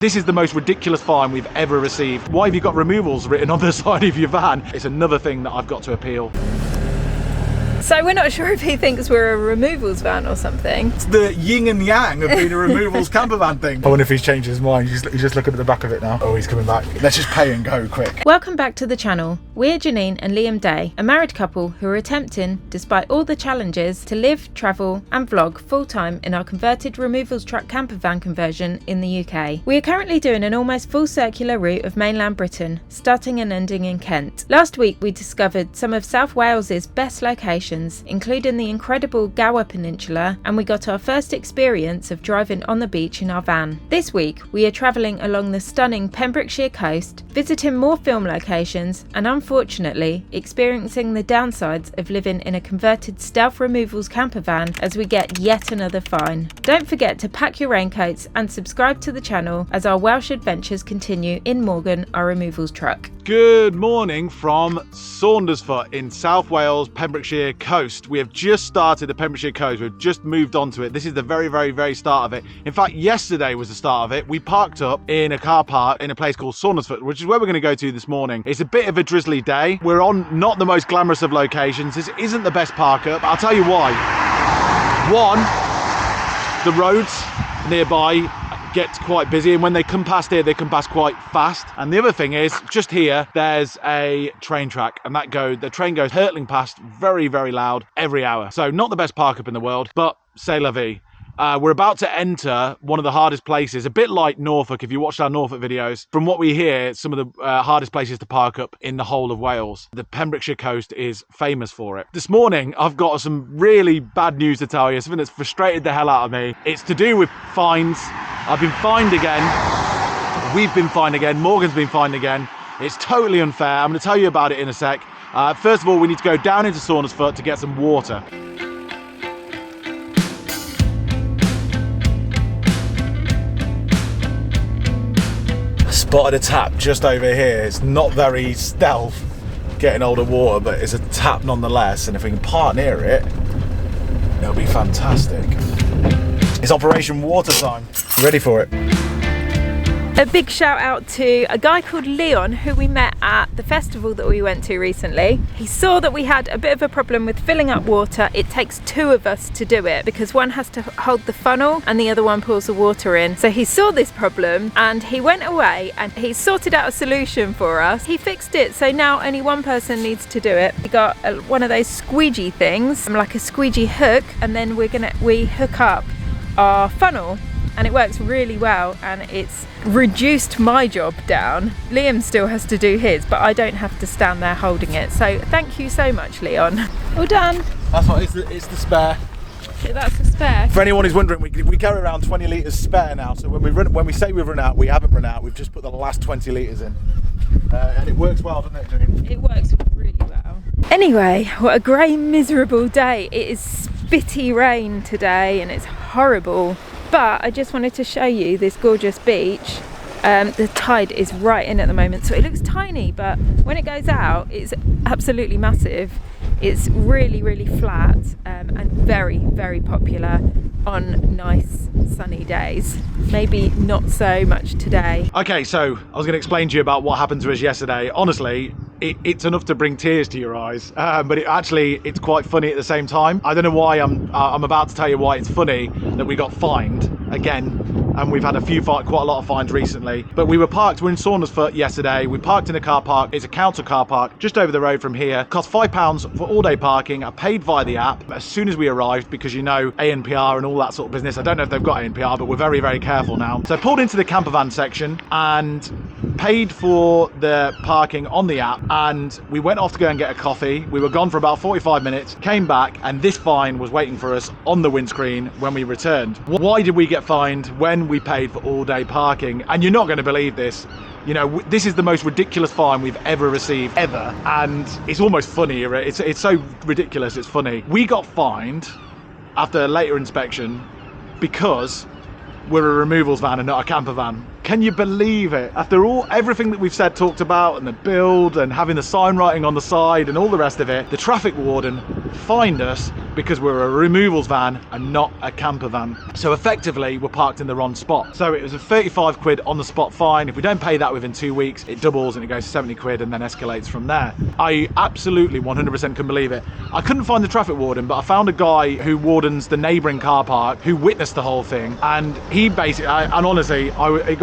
This is the most ridiculous fine we've ever received. Why have you got removals written on the side of your van? It's another thing that I've got to appeal. So we're not sure if he thinks we're a removals van or something. It's the yin and yang of being a removals camper van thing. I wonder if he's changed his mind. He's just looking at the back of it now. Oh, he's coming back. Let's just pay and go quick. Welcome back to the channel. We're Janine and Liam Day, a married couple who are attempting, despite all the challenges, to live, travel and vlog full-time in our converted removals truck camper van conversion in the UK. We are currently doing an almost full circular route of mainland Britain, starting and ending in Kent. Last week we discovered some of South Wales's best locations, including the incredible Gower Peninsula, and we got our first experience of driving on the beach in our van. This week we are travelling along the stunning Pembrokeshire coast, visiting more film locations and unfortunately experiencing the downsides of living in a converted stealth removals camper van as we get yet another fine. Don't forget to pack your raincoats and subscribe to the channel as our Welsh adventures continue in Morgan, our removals truck. Good morning from Saundersfoot in South Wales, Pembrokeshire coast. We have just started the Pembrokeshire coast. We've just moved on to it. This is the very start of it. In fact, yesterday was the start of it. We parked up in a car park in a place called Saundersfoot, which is where we're going to go to this morning. It's a bit of a drizzly day. We're on not the most glamorous of locations. This isn't the best park up. I'll tell you why. One, the roads nearby gets quite busy, and when they come past here they come past quite fast. And the other thing is, just here there's a train track, and the train goes hurtling past very loud every hour. So not the best park up in the world, but c'est la vie. We're about to enter one of the hardest places, a bit like Norfolk. If you watched our Norfolk videos, from what we hear, some of the hardest places to park up in the whole of Wales. The Pembrokeshire coast is famous for it. This morning, I've got some really bad news to tell you, something that's frustrated the hell out of me. It's to do with fines. I've been fined again. We've been fined again. Morgan's been fined again. It's totally unfair. I'm going to tell you about it in a sec. First of all, we need to go down into Saundersfoot to get some water. Spotted a tap just over here. It's not very stealth getting hold of water, but it's a tap nonetheless, and if we can park near it, it'll be fantastic. It's Operation Water time. Ready for it? A big shout out to a guy called Leon who we met at the festival that we went to recently. He saw that we had a bit of a problem with filling up water. It takes two of us to do it because one has to hold the funnel and the other one pours the water in. So he saw this problem and he went away and he sorted out a solution for us. He fixed it, so now only one person needs to do it. We got one of those squeegee things, like a squeegee hook, and then we hook up our funnel, and it works really well, and it's reduced my job down. Liam still has to do his, but I don't have to stand there holding it. So thank you so much, Leon. All done. That's what it's the spare. Yeah, that's the spare. For anyone who's wondering, we carry around 20 litres spare now. So when we say we've run out, we haven't run out. We've just put the last 20 litres in, and it works well, doesn't it, Janine? It works really well. Anyway, what a grey, miserable day. It is spitty rain today, and it's horrible. But I just wanted to show you this gorgeous beach. The tide is right in at the moment, so it looks tiny, but when it goes out, it's absolutely massive. It's really flat and very popular on nice sunny days. Maybe not so much today. Okay, so I was going to explain to you about what happened to us yesterday. Honestly, it's enough to bring tears to your eyes, but it's quite funny at the same time. I don't know why I'm about to tell you why it's funny that we got fined again, and we've had quite a lot of fines recently. But we're in Saundersfoot yesterday. We parked in a car park. It's a council car park just over the road from here. Cost £5 for all day parking. I paid via the app as soon as we arrived because, you know, ANPR and all that sort of business. I don't know if they've got ANPR, but we're very careful now. So I pulled into the camper van section and paid for the parking on the app, and we went off to go and get a coffee. We were gone for about 45 minutes, came back, and this fine was waiting for us on the windscreen when we returned. Why did we get fined when we paid for all day parking? And you're not going to believe this. You know, this is the most ridiculous fine we've ever received, ever, and it's almost funny. It's so ridiculous, it's funny. We got fined after a later inspection because we're a removals van and not a camper van. Can you believe it? After everything that we've talked about, and the build and having the sign writing on the side and all the rest of it, the traffic warden fined us because we're a removals van and not a camper van. So effectively we're parked in the wrong spot. So it was a 35 quid on the spot fine. If we don't pay that within 2 weeks, it doubles and it goes to 70 quid and then escalates from there. I absolutely 100% couldn't believe it. I couldn't find the traffic warden, but I found a guy who wardens the neighbouring car park who witnessed the whole thing, and he basically, and honestly,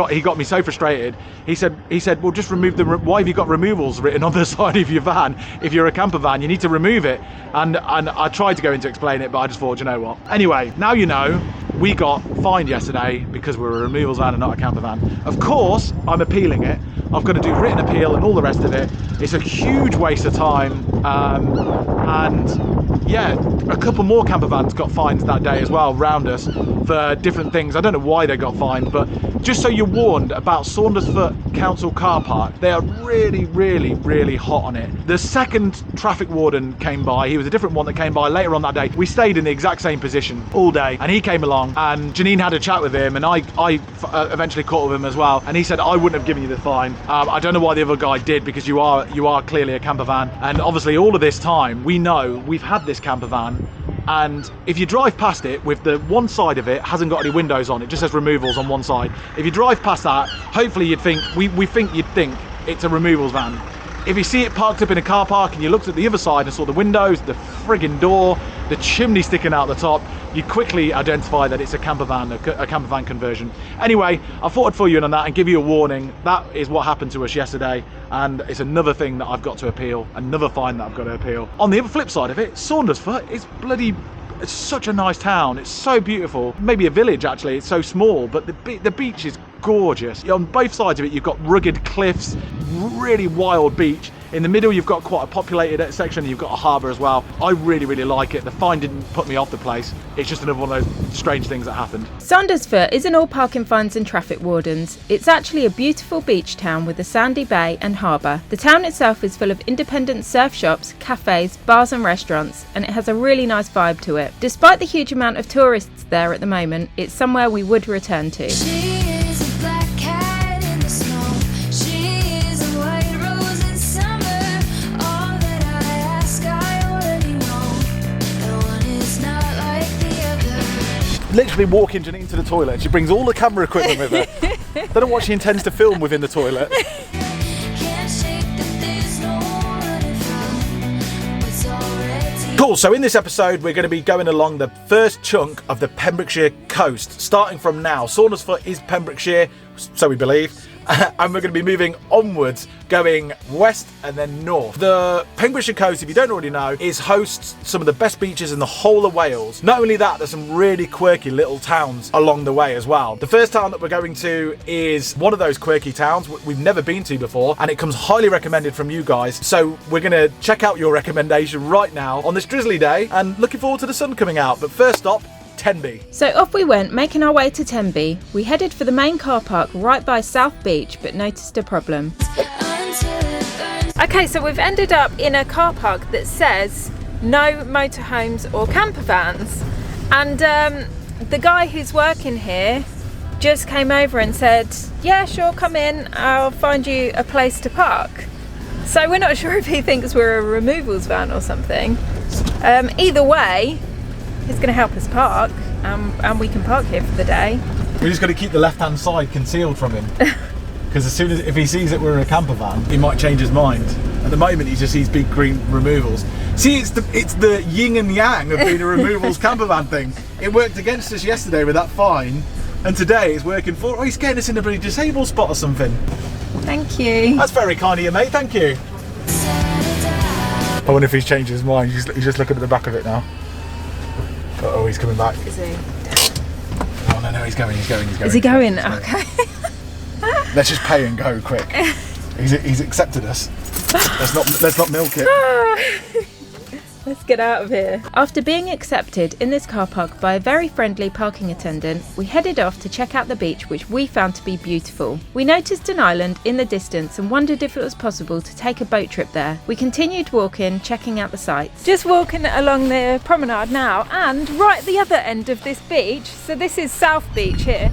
he got me so frustrated. He said, well, just remove why have you got removals written on the side of your van? If you're a camper van, you need to remove it. And I tried to go in to explain it, but I just thought, you know what? Anyway, now you know. We got fined yesterday because we're a removals van and not a camper van. Of course, I'm appealing it. I've got to do written appeal and all the rest of it. It's a huge waste of time. And yeah, a couple more camper vans got fined that day as well, round us, for different things. I don't know why they got fined, but just so you're warned about Saundersfoot Council car park, they are really, really, really hot on it. The second traffic warden came by. He was a different one that came by later on that day. We stayed in the exact same position all day, and he came along, and Janine had a chat with him, and I eventually caught with him as well, and he said, I wouldn't have given you the fine. I don't know why the other guy did, because you are clearly a camper van, and obviously all of this time we know we've had this camper van, and if you drive past it with the one side of it hasn't got any windows on, it just says removals on one side. If you drive past that, hopefully you'd think we think you'd think it's a removals van. If you see it parked up in a car park and you looked at the other side and saw the windows, the friggin' door, the chimney sticking out the top, you quickly identify that it's a camper van conversion. Anyway, I thought I'd fill you in on that and give you a warning. That is what happened to us yesterday, and it's another thing that I've got to appeal, another fine that I've got to appeal. On the other flip side of it, Saundersfoot is it's such a nice town. It's so beautiful. Maybe a village actually. It's so small, but the beach is gorgeous. On both sides of it, you've got rugged cliffs, really wild beach. In the middle, you've got quite a populated section. You've got a harbour as well. I really, really like it. The fine didn't put me off the place. It's just another one of those strange things that happened. Saundersfoot isn't all parking fines and traffic wardens. It's actually a beautiful beach town with a sandy bay and harbour. The town itself is full of independent surf shops, cafes, bars and restaurants, and it has a really nice vibe to it. Despite the huge amount of tourists there at the moment, it's somewhere we would return to. Literally walking Janine to the toilet, and she brings all the camera equipment with her. Don't know what she intends to film within the toilet. Cool, so in this episode we're going to be going along the first chunk of the Pembrokeshire coast, starting from now. Saundersfoot is Pembrokeshire, so we believe, and we're going to be moving onwards, going west and then north. The Pembrokeshire coast, if you don't already know, hosts some of the best beaches in the whole of Wales. Not only that, there's some really quirky little towns along the way as well. The first town that we're going to is one of those quirky towns we've never been to before, and it comes highly recommended from you guys. So we're going to check out your recommendation right now on this drizzly day, and looking forward to the sun coming out. But first stop, Tenby. So off we went, making our way to Tenby. We headed for the main car park right by South Beach, but noticed a problem. Okay, so we've ended up in a car park that says no motorhomes or camper vans, and the guy who's working here just came over and said, yeah, sure, come in, I'll find you a place to park. So we're not sure if he thinks we're a removals van or something. Either way, he's going to help us park, and we can park here for the day. We're just going to keep the left-hand side concealed from him, because if he sees that we're a camper van, he might change his mind. At the moment, he just sees big green removals. See, it's the yin and yang of being a removals camper van thing. It worked against us yesterday with that fine, and today it's working for. Oh, he's getting us in a bloody disabled spot or something. Thank you. That's very kind of you, mate. Thank you. I wonder if he's changed his mind. He's just looking at the back of it now. Oh, he's coming back. Is he? Oh no, he's going. Is he going? Okay. Let's just pay and go quick. He's accepted us. Let's not milk it. Let's get out of here. After being accepted in this car park by a very friendly parking attendant, we headed off to check out the beach, which we found to be beautiful. We noticed an island in the distance and wondered if it was possible to take a boat trip there. We continued walking, checking out the sights. Just walking along the promenade now, and right at the other end of this beach, so this is South Beach here,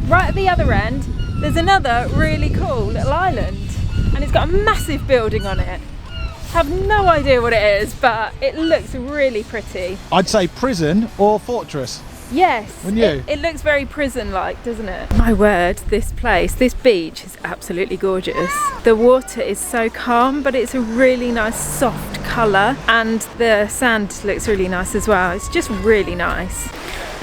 right at the other end, there's another really cool little island, and it's got a massive building on it. Have no idea what it is, but it looks really pretty. I'd say prison or fortress. Yes, Wouldn't you? it looks very prison-like, doesn't it? My word, this beach is absolutely gorgeous. The water is so calm, but it's a really nice soft colour, and the sand looks really nice as well. It's just really nice.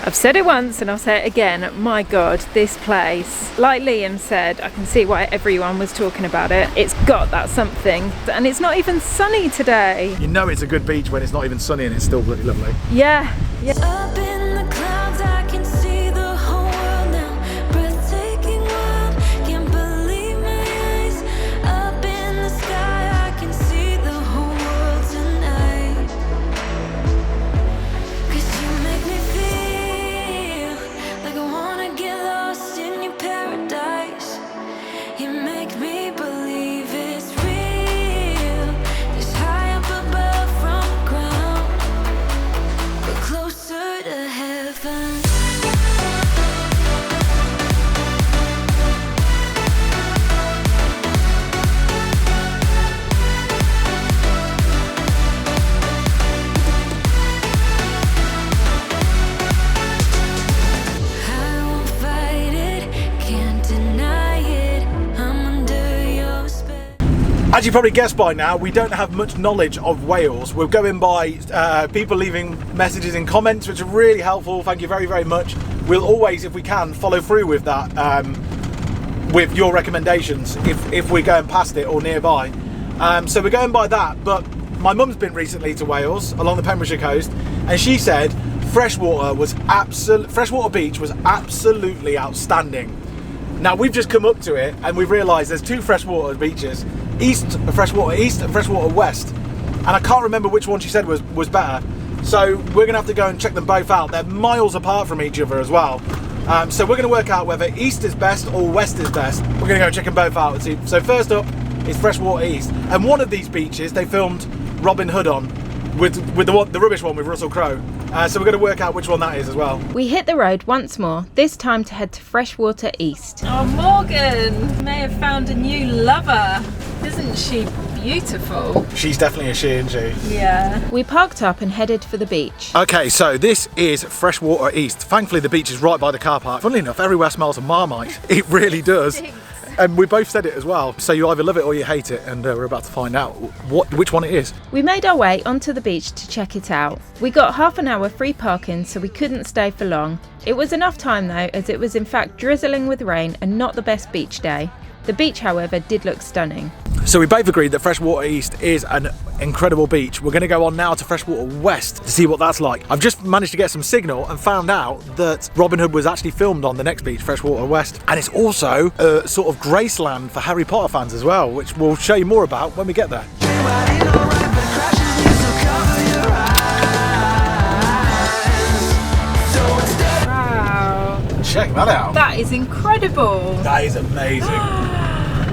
I've said it once and I'll say it again, my God, this place, like Liam said, I can see why everyone was talking about it. It's got that something, and it's not even sunny today. You know it's a good beach when it's not even sunny and it's still bloody lovely. Yeah. Up in the clouds, I can see the whole world now. Breathtaking world, can't believe my eyes. Up in the sky, I can see the whole world tonight. 'Cause you make me feel like I wanna get lost in your paradise. You make me believe it's real. It's high up above from the ground, but closer to heaven. I won't fight it, can't deny it. I'm under your spell. As you probably guessed by now, we don't have much knowledge of Wales. We're going by people leaving messages in comments, which are really helpful. Thank you very, very much. We'll always, if we can, follow through with that, with your recommendations, if we're going past it or nearby. So we're going by that, but my mum's been recently to Wales, along the Pembrokeshire coast, and she said Freshwater Beach was absolutely outstanding. Now we've just come up to it and we've realised there's two freshwater beaches, Freshwater East and Freshwater West, and I can't remember which one she said was better. So we're gonna have to go and check them both out. They're miles apart from each other as well. So we're gonna work out whether East is best or West is best. We're gonna go check them both out and see. So first up is Freshwater East, and one of these beaches they filmed Robin Hood on, with the rubbish one with Russell Crowe. So we're going to work out which one that is as well. We hit the road once more, this time to head to Freshwater East. Oh, Morgan may have found a new lover. Isn't she beautiful? She's definitely a she, isn't she? Yeah. We parked up and headed for the beach. Okay, so this is Freshwater East. Thankfully the beach is right by the car park. Funnily enough, everywhere smells of Marmite. It really does. And we both said it as well. So you either love it or you hate it, and we're about to find out which one it is. We made our way onto the beach to check it out. We got half an hour free parking, so we couldn't stay for long. It was enough time though, as it was in fact drizzling with rain and not the best beach day. The beach, however, did look stunning. So we both agreed that Freshwater East is an incredible beach. We're going to go on now to Freshwater West to see what that's like. I've just managed to get some signal and found out that Robin Hood was actually filmed on the next beach, Freshwater West. And it's also a sort of Graceland for Harry Potter fans as well, which we'll show you more about when we get there. Wow. Check that out. That is incredible. That is amazing.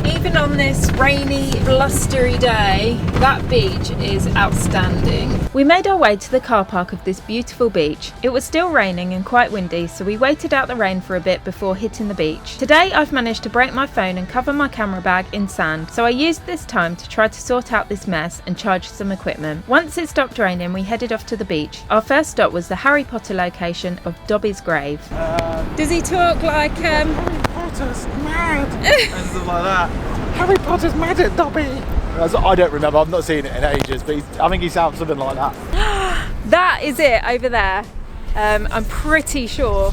Even on this rainy, blustery day, that beach is outstanding. We made our way to the car park of this beautiful beach. It was still raining and quite windy, so we waited out the rain for a bit before hitting the beach. Today I've managed to break my phone and cover my camera bag in sand, so I used this time to try to sort out this mess and charge some equipment. Once it stopped raining, we headed off to the beach. Our first stop was the Harry Potter location of Dobby's grave. Does he talk like Harry Potter's mad and stuff like that. Harry Potter's mad at Dobby. I don't remember, I've not seen it in ages, but I think he sounds something like that. That is it over there. I'm pretty sure.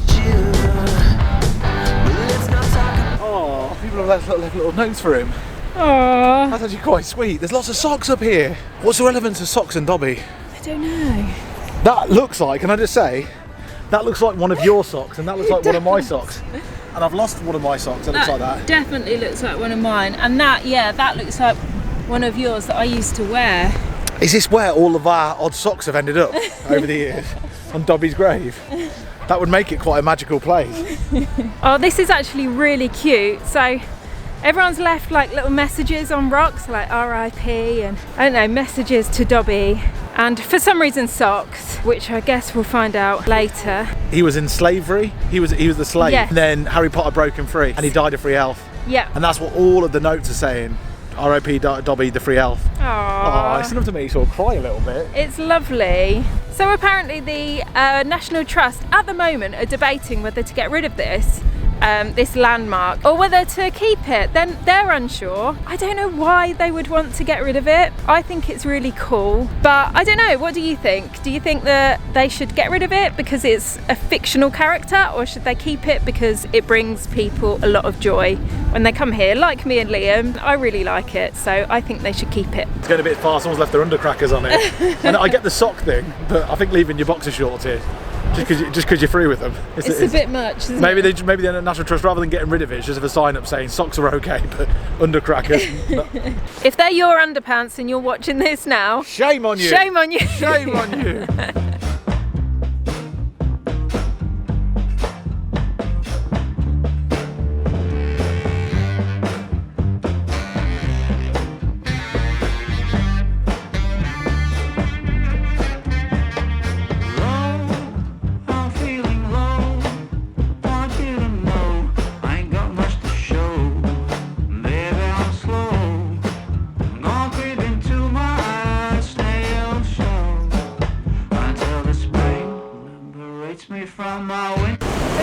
Oh, people have left little notes for him. Aww. That's actually quite sweet. There's lots of socks up here. What's the relevance of socks and Dobby? I don't know. That looks like, can I just say, that looks like one of your socks, and that looks like one of my socks. And I've lost one of my socks that looks like that. Definitely looks like one of mine. And that, yeah, that looks like one of yours that I used to wear. Is this where all of our odd socks have ended up over the years? On Dobby's grave? That would make it quite a magical place. Oh, this is actually really cute. So everyone's left like little messages on rocks, like RIP and I don't know, messages to Dobby. And for some reason socks, which I guess we'll find out later. He was in slavery, he was the slave, Yes. and then Harry Potter broke him free and he died of free health. Yeah. And that's what all of the notes are saying. R.I.P. Dobby, the free elf. Aww. Oh, it's enough to make you sort of cry a little bit. It's lovely. So apparently the National Trust at the moment are debating whether to get rid of this landmark or whether to keep it. Then they're unsure. I don't know why they would want to get rid of it. I think it's really cool, but I don't know. What do you think? Do you think that they should get rid of it because it's a fictional character, or should they keep it because it brings people a lot of joy when they come here? Like me and Liam, I really like it, so I think they should keep it. It's going a bit far. Someone's left their undercrackers on it. And I get the sock thing, but I think leaving your boxer shorts here just because you're free with them. It's a bit much, isn't maybe it? Maybe the National Trust, rather than getting rid of it, just have a sign up saying socks are okay, but undercrackers. If they're your underpants and you're watching this now, shame on you. Shame on you. Shame on you.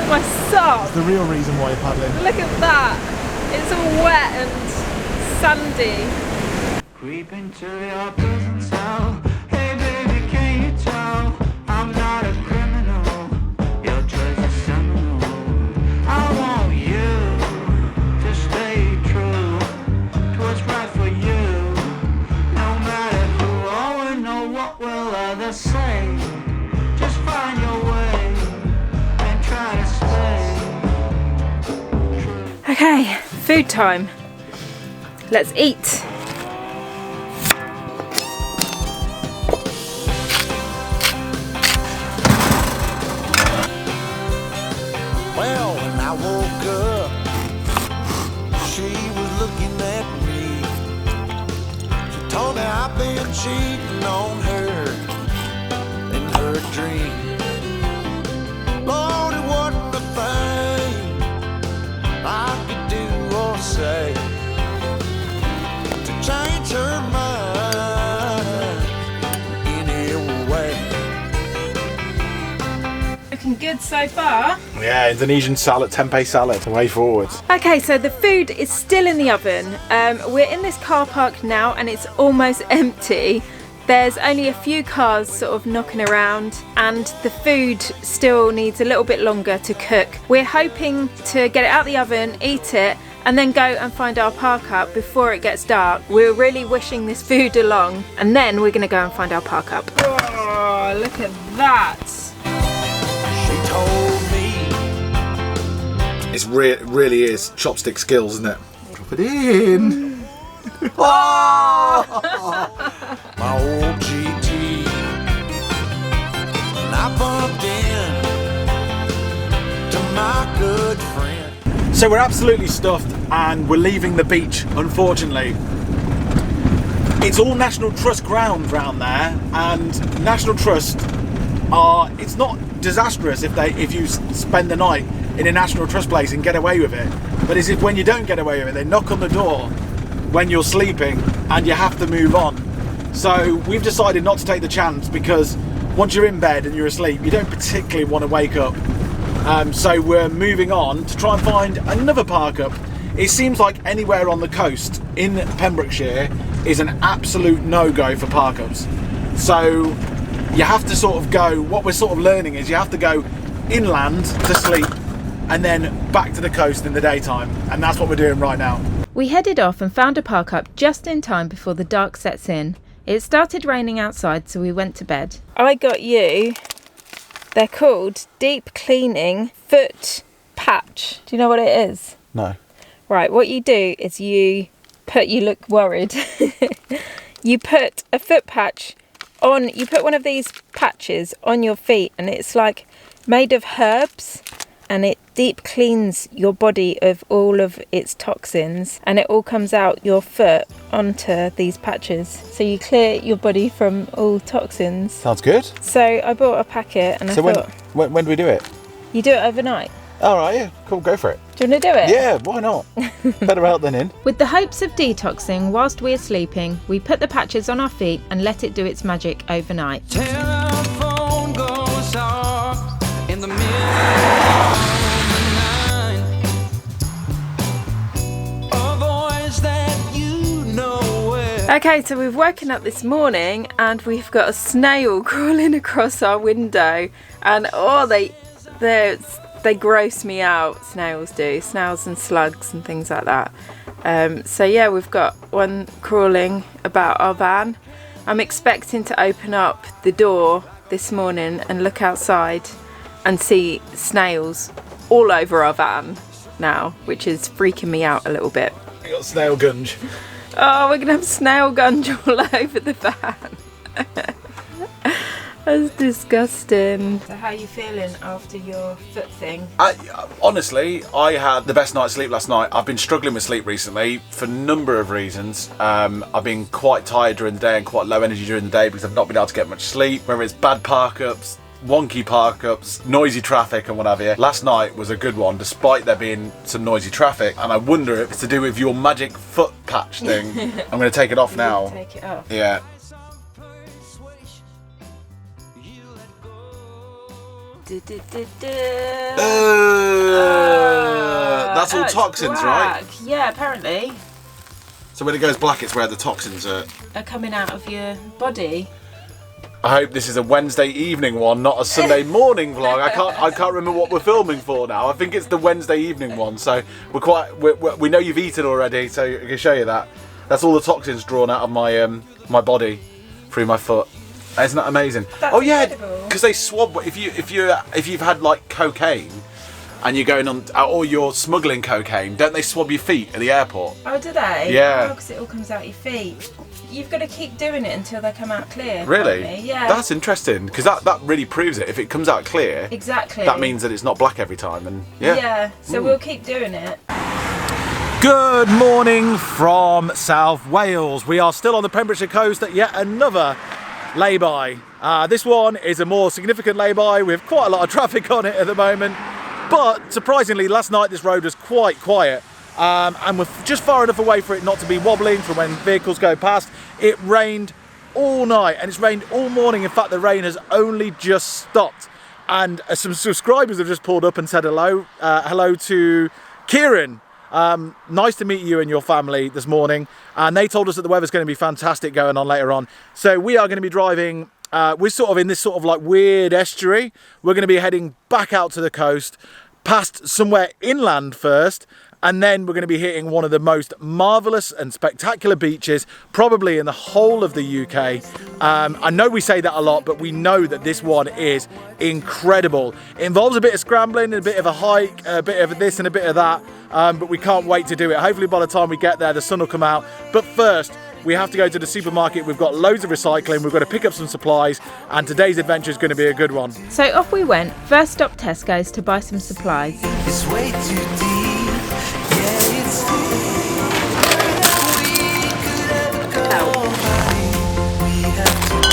My socks. The real reason why you're paddling. Look at that. It's all wet and sandy. Creep into your prison cell. Hey baby, can you tell I'm not a criminal? Your treasure's seminal. I want you to stay true to what's right for you. No matter who or know what will others say. Just find your way. Okay, food time. Let's eat. Well, when I woke up, she was looking at me. She told me I've been cheating on her in her dream. Lord, it wasn't a thing I could do or say to change her mind in any way. Looking good so far. Yeah, Indonesian salad, tempeh salad, the way forward. Okay, so the food is still in the oven. We're in this car park now and it's almost empty. There's only a few cars sort of knocking around and the food still needs a little bit longer to cook. We're hoping to get it out the oven, eat it, and then go and find our park up before it gets dark. We're really wishing this food along and then we're gonna go and find our park up. Oh, look at that. She told me It really is chopstick skills, isn't it? Drop it in. Oh! my old GT, and I bumped in to my good friend. So we're absolutely stuffed and we're leaving the beach, unfortunately. It's all National Trust ground round there, and National Trust it's not disastrous if you spend the night in a National Trust place and get away with it, but it's if when you don't get away with it, they knock on the door when you're sleeping and you have to move on. So we've decided not to take the chance, because once you're in bed and you're asleep, you don't particularly want to wake up. So we're moving on to try and find another park up. It seems like anywhere on the coast in Pembrokeshire is an absolute no-go for park ups. So you have to sort of go, what we're sort of learning is you have to go inland to sleep and then back to the coast in the daytime, and that's what we're doing right now. We headed off and found a park up just in time before the dark sets in. It started raining outside, so we went to bed. I got you, they're called Deep Cleaning Foot Patch. Do you know what it is? No. Right, what you do is you look worried. You put a foot patch on, you put one of these patches on your feet, and it's like made of herbs, and it deep cleans your body of all of its toxins, and it all comes out your foot onto these patches, so you clear your body from all toxins. Sounds good. So I bought a packet, and I thought, when do we do it? you do it overnight. All right, yeah, cool, go for it. Do you want to do it? Yeah, why not? Better out than in. With the hopes of detoxing whilst we're sleeping, we put the patches on our feet and let it do its magic overnight. Telephone goes off in the middle of the night. A voice that you know well. Okay, so we've woken up this morning and we've got a snail crawling across our window, and they gross me out. Snails do. Snails and slugs and things like that. So yeah, we've got one crawling about our van. I'm expecting to open up the door this morning and look outside and see snails all over our van now, which is freaking me out a little bit. You got snail gunge. Oh, we're gonna have snail gunge all over the van. That's disgusting. So how are you feeling after your foot thing? Honestly, I had the best night's sleep last night. I've been struggling with sleep recently for a number of reasons. I've been quite tired during the day and quite low energy during the day because I've not been able to get much sleep, whether it's bad park-ups, wonky park-ups, noisy traffic and what have you. Last night was a good one, despite there being some noisy traffic, and I wonder if it's to do with your magic foot patch thing. I'm going to take it off now. Take it off. Yeah. That's all toxins, right? Yeah, apparently. So when it goes black, it's where the toxins are Coming out of your body. I hope this is a Wednesday evening one, not a Sunday morning vlog. I can't remember what we're filming for now. I think it's the Wednesday evening one. So we know you've eaten already, so I can show you that. That's all the toxins drawn out of my my body through my foot. Isn't that amazing? That's incredible. Because they swab. If you've had like cocaine and you're going on, or you're smuggling cocaine, don't they swab your feet at the airport? Oh, do they? Yeah. Because it all comes out your feet. You've got to keep doing it until they come out clear. Really? Apparently. Yeah. That's interesting because that really proves it. If it comes out clear, exactly. that means that it's not black every time. And yeah. Yeah. So we'll keep doing it. Good morning from South Wales. We are still on the Pembrokeshire coast at yet another lay-by. This one is a more significant lay-by with quite a lot of traffic on it at the moment. But surprisingly, last night this road was quite quiet. And we're just far enough away for it not to be wobbling from when vehicles go past. It rained all night and it's rained all morning. In fact, the rain has only just stopped. And some subscribers have just pulled up and said hello. Hello to Kieran. Nice to meet you and your family this morning. And they told us that the weather's going to be fantastic going on later on. So we are going to be driving, we're sort of in this sort of like weird estuary. We're going to be heading back out to the coast, past somewhere inland first. And then we're going to be hitting one of the most marvellous and spectacular beaches, probably in the whole of the UK. I know we say that a lot, but we know that this one is incredible. It involves a bit of scrambling, a bit of a hike, a bit of this and a bit of that. But we can't wait to do it. Hopefully by the time we get there, the sun will come out. But first, we have to go to the supermarket. We've got loads of recycling. We've got to pick up some supplies. And today's adventure is going to be a good one. So off we went. First stop Tesco's to buy some supplies. It's way too deep. Yeah, it's deep. We have to be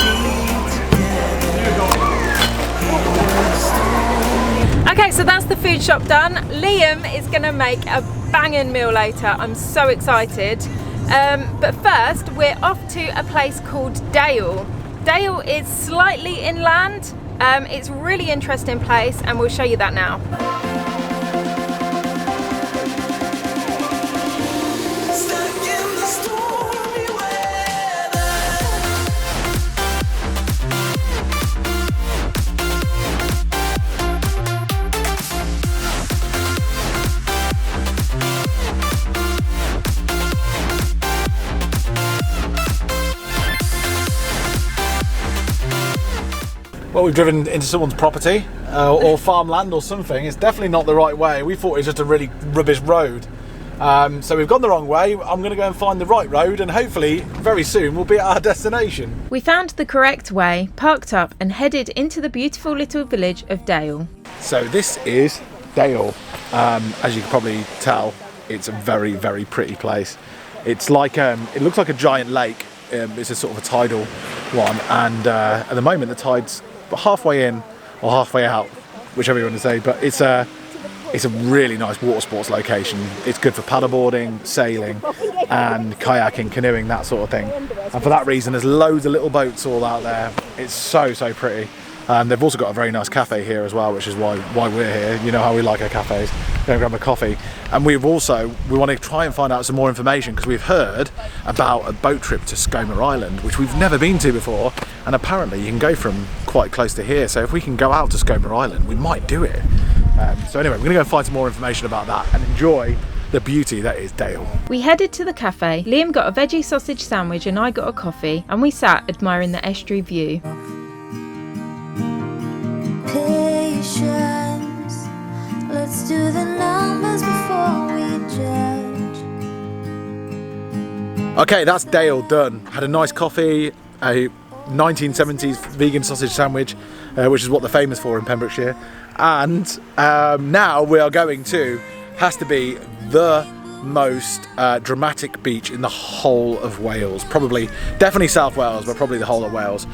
together. Okay, so that's the food shop done. Liam is going to make a banging meal later. I'm so excited. But first, we're off to a place called Dale. Dale is slightly inland. It's a really interesting place and we'll show you that now. Stuck in the stormy weather. Well, we've driven into someone's property or farmland or something. It's definitely not the right way. We thought it was just a really rubbish road. So we've gone the wrong way. I'm going to go and find the right road and hopefully very soon we'll be at our destination. We found the correct way, parked up and headed into the beautiful little village of Dale. So this is Dale. As you can probably tell, it's a very, very pretty place. It's like, it looks like a giant lake. It's a sort of a tidal one. And at the moment the tide's halfway in or halfway out, whichever you want to say. But it's it's a really nice water sports location. It's good for paddleboarding, sailing and kayaking, canoeing, that sort of thing. And for that reason, there's loads of little boats all out there. It's so pretty. They've also got a very nice cafe here as well, which is why we're here. You know how we like our cafes. Go and grab a coffee. And we want to try and find out some more information, because we've heard about a boat trip to Skomer Island, which we've never been to before. And apparently you can go from quite close to here. So if we can go out to Skomer Island, we might do it. So anyway, we're going to go and find some more information about that and enjoy the beauty that is Dale. We headed to the cafe. Liam got a veggie sausage sandwich and I got a coffee, and we sat admiring the estuary view. Patience. Let's do the numbers before we judge. Okay, that's Dale done. Had a nice coffee, a 1970s vegan sausage sandwich, which is what they're famous for in Pembrokeshire. And now we are going to, has to be the most dramatic beach in the whole of Wales. Definitely South Wales, but probably the whole of Wales.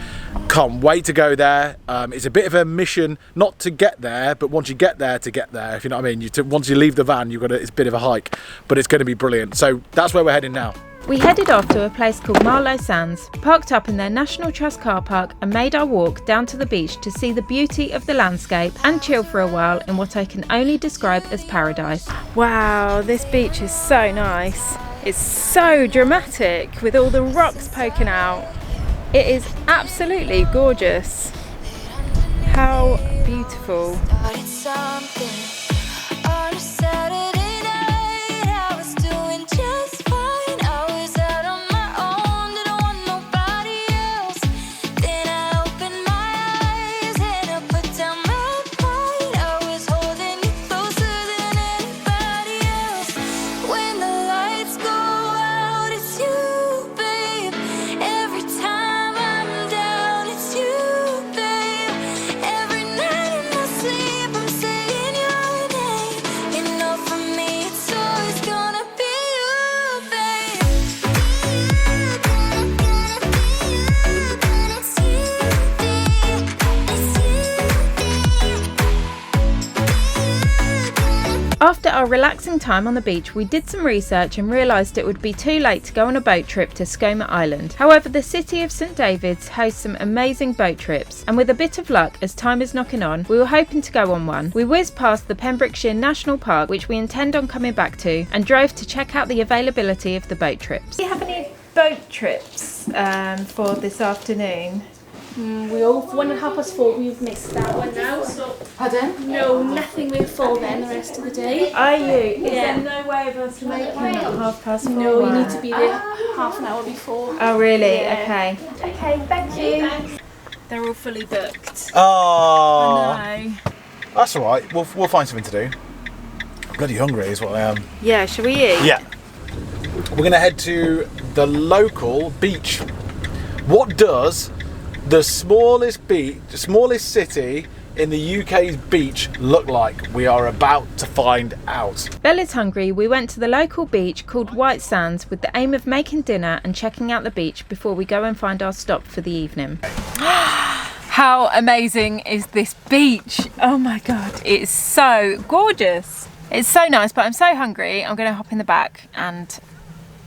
Can't wait to go there. It's a bit of a mission, not to get there, but once you get there, to get there, if you know what I mean. Once you leave the van, it's a bit of a hike, but it's going to be brilliant. So that's where we're heading now. We headed off to a place called Marlow Sands, parked up in their National Trust car park, and made our walk down to the beach to see the beauty of the landscape and chill for a while in what I can only describe as paradise. Wow, this beach is so nice. It's so dramatic with all the rocks poking out. It is absolutely gorgeous. How beautiful. Started something on a Saturday night. I was doing just fine. I was out on my own, didn't want nobody else. Then I opened my eyes and I put down my pride. I was holding you closer than anybody else. When the lights go out, it's you, babe. Every time I'm down, it's you, babe. Every night in my sleep, I'm saying your name. You know, for me, it's always gonna be you, babe. It's you, babe. It's you, babe. After our relaxing time on the beach, we did some research and realised it would be too late to go on a boat trip to Skomer Island. However, the city of St David's hosts some amazing boat trips, and with a bit of luck, as time is knocking on, we were hoping to go on one. We whizzed past the Pembrokeshire National Park, which we intend on coming back to, and drove to check out the availability of the boat trips. Do you have any boat trips for this afternoon? We all, for 1:30, we've missed that one now. So, Pardon? no, nothing with 4 then the rest of the day. Are you? Is Yeah. there no way of us making it at 4:30? No, you need to be there half an hour before. Oh, really? Yeah. Okay. Okay, thank you. They're all fully booked. Oh, No. that's all right. We'll find something to do. I'm bloody hungry is what I am. Yeah, shall we eat? Yeah. We're going to head to the local beach. What does the smallest city in the UK's beach look like? We are about to find out. Bella's hungry. We went to the local beach called White Sands with the aim of making dinner and checking out the beach before we go and find our stop for the evening. How amazing is this beach? Oh my god, it's so gorgeous. It's so nice, but I'm so hungry. I'm going to hop in the back and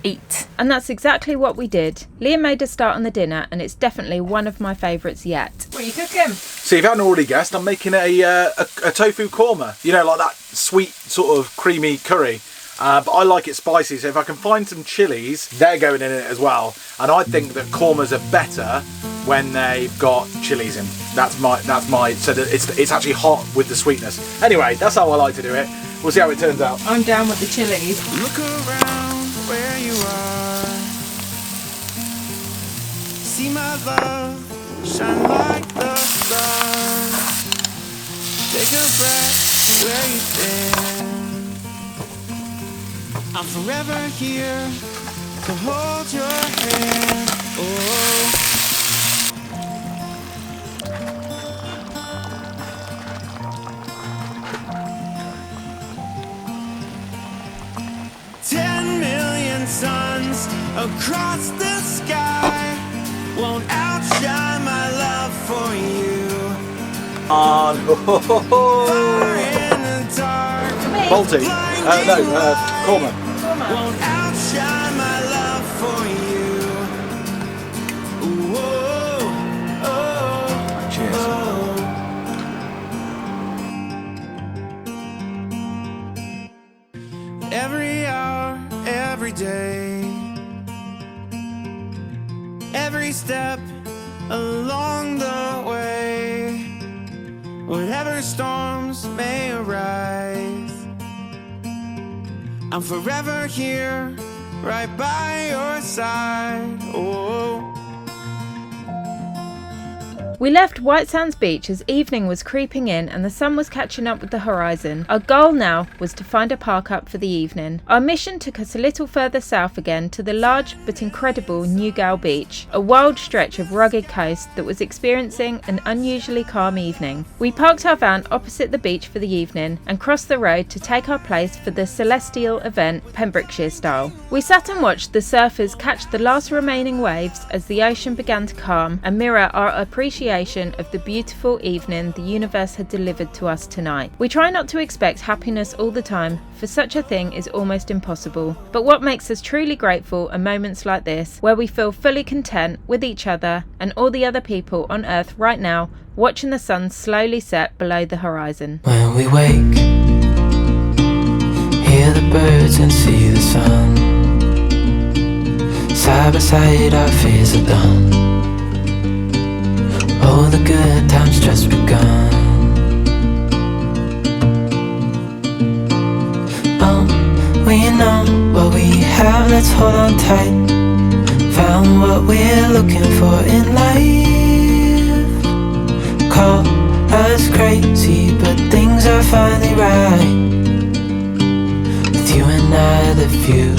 eat. And that's exactly what we did. Liam made a start on the dinner, and it's definitely one of my favourites yet. What are you cooking? So if you haven't already guessed, I'm making a tofu korma. You know, like that sweet sort of creamy curry. But I like it spicy, so if I can find some chilies, they're going in it as well. And I think that kormas are better when they've got chilies in. That's my so that it's actually hot with the sweetness. Anyway, that's how I like to do it. We'll see how it turns out. I'm down with the chilies. Look around where you are. See my love shine like the stars. Take a breath where you stand. I'm forever here to hold your hand. Oh. Suns across the sky won't outshine my love for you. Oh, Far in the dark, Baltic. Corman. Won't outshine my love for you. Whoa, Cheers. Every hour, every day, every step along the way, whatever storms may arise, I'm forever here, right by your side. Oh. We left White Sands Beach as evening was creeping in and the sun was catching up with the horizon. Our goal now was to find a park up for the evening. Our mission took us a little further south again to the large but incredible Newgale Beach, a wild stretch of rugged coast that was experiencing an unusually calm evening. We parked our van opposite the beach for the evening and crossed the road to take our place for the celestial event, Pembrokeshire style. We sat and watched the surfers catch the last remaining waves as the ocean began to calm and mirror our appreciation of the beautiful evening the universe had delivered to us tonight. We try not to expect happiness all the time, for such a thing is almost impossible. But what makes us truly grateful are moments like this, where we feel fully content with each other and all the other people on earth right now, watching the sun slowly set below the horizon. When we wake, hear the birds and see the sun. Side by side our fears are done. All the good times just begun. We know what we have, let's hold on tight. Found what we're looking for in life. Call us crazy, but things are finally right. With you and I, the view